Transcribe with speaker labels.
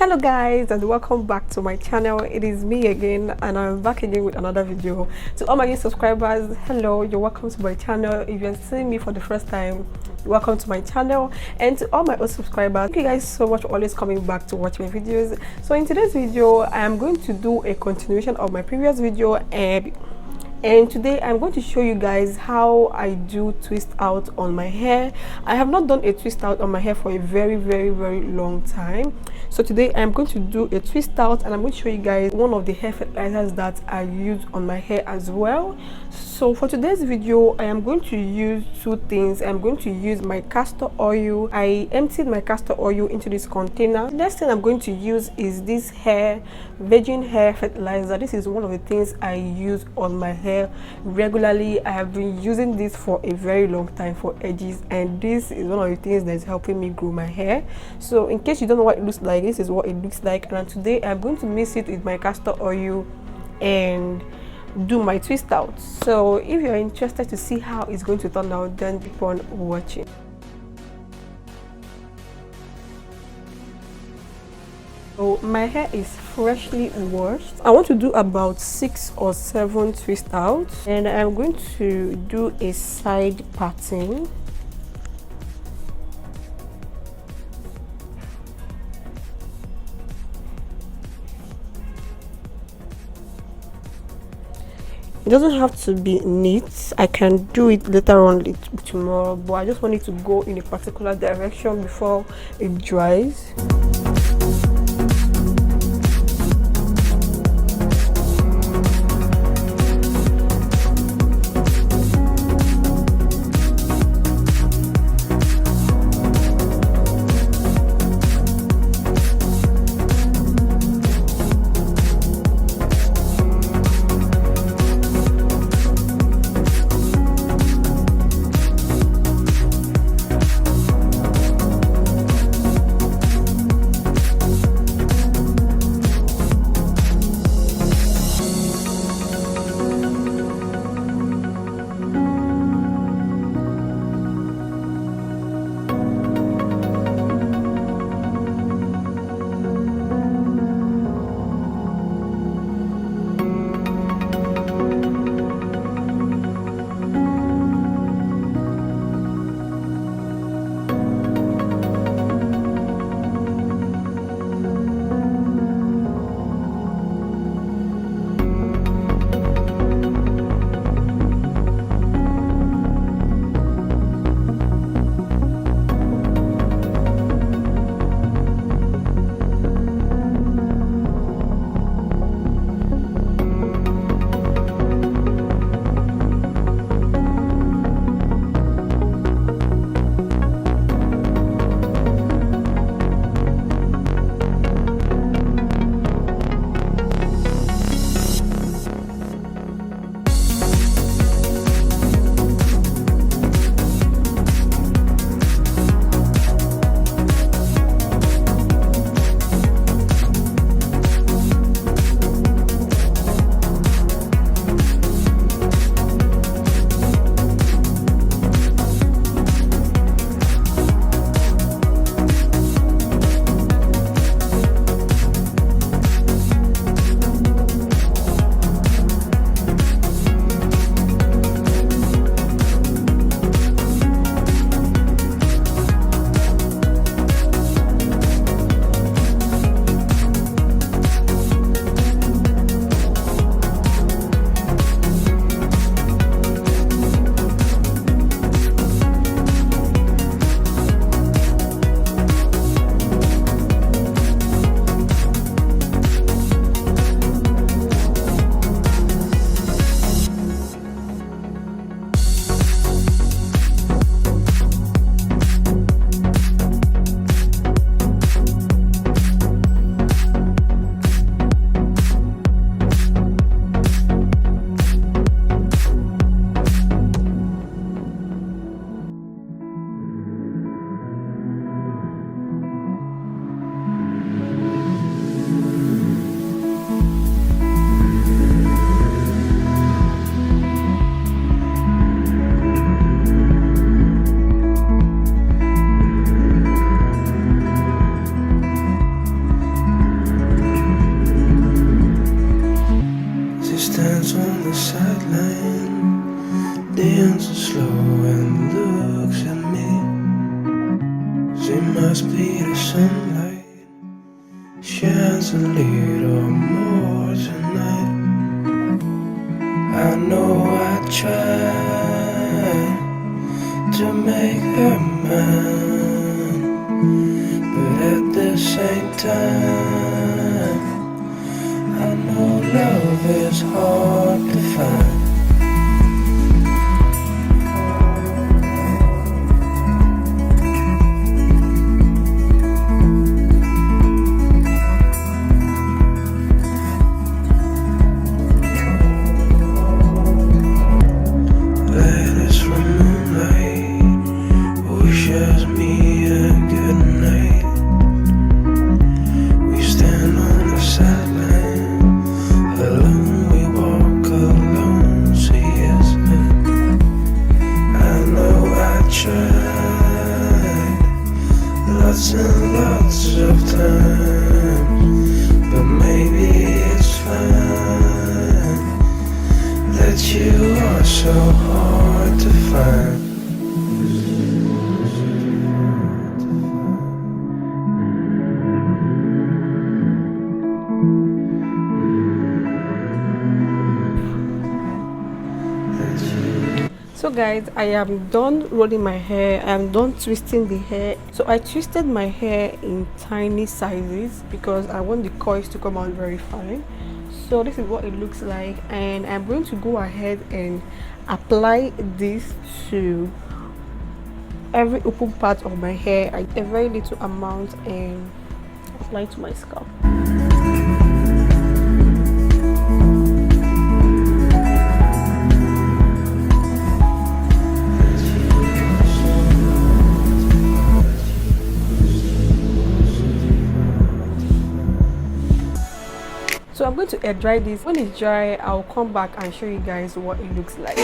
Speaker 1: Hello guys, and welcome back to my channel. It is me again, and I'm back again with another video. To all my new subscribers, hello, you're welcome to my channel. If you're seeing me for the first time, welcome to my channel. And to all my old subscribers, thank you guys so much for always coming back to watch my videos. So in today's video, I am going to do a continuation of my previous video, and today I'm going to show you guys how I do twist out on my hair. I have not done a twist out on my hair for a very long time. So today I'm going to do a twist out, and I'm going to show you guys one of the hair fertilizers that I use on my hair as well. So for today's video, I am going to use two things. I'm going to use my castor oil. I emptied my castor oil into this container. The next thing I'm going to use is this virgin hair fertilizer. This is one of the things I use on my hair regularly. I have been using this for a very long time, for ages, and this is one of the things that's helping me grow my hair. So in case you don't know what it looks like, this is what it looks like. And today I'm going to mix it with my castor oil and do my twist out. So if you're interested to see how it's going to turn out, then keep on watching. So my hair is freshly washed. I want to do about 6 or 7 twist outs, and I'm going to do a side parting. It doesn't have to be neat. I can do it later on tomorrow, but I just want it to go in a particular direction before it dries.
Speaker 2: stands so slow and looks at me. She must be the sunlight, shines a little more tonight. I know I tried to make her mine, but at the same time, I know love is hard to find. Lots and lots of times, but maybe it's fine that you are so hard to find.
Speaker 1: So guys, I am done rolling my hair. I am done twisting the hair. So I twisted my hair in tiny sizes because I want the coils to come out very fine. So this is what it looks like, and I'm going to go ahead and apply this to every open part of my hair. A very little amount, and apply to my scalp. So I'm going to air dry this. When it's dry, I'll come back and show you guys what it looks like.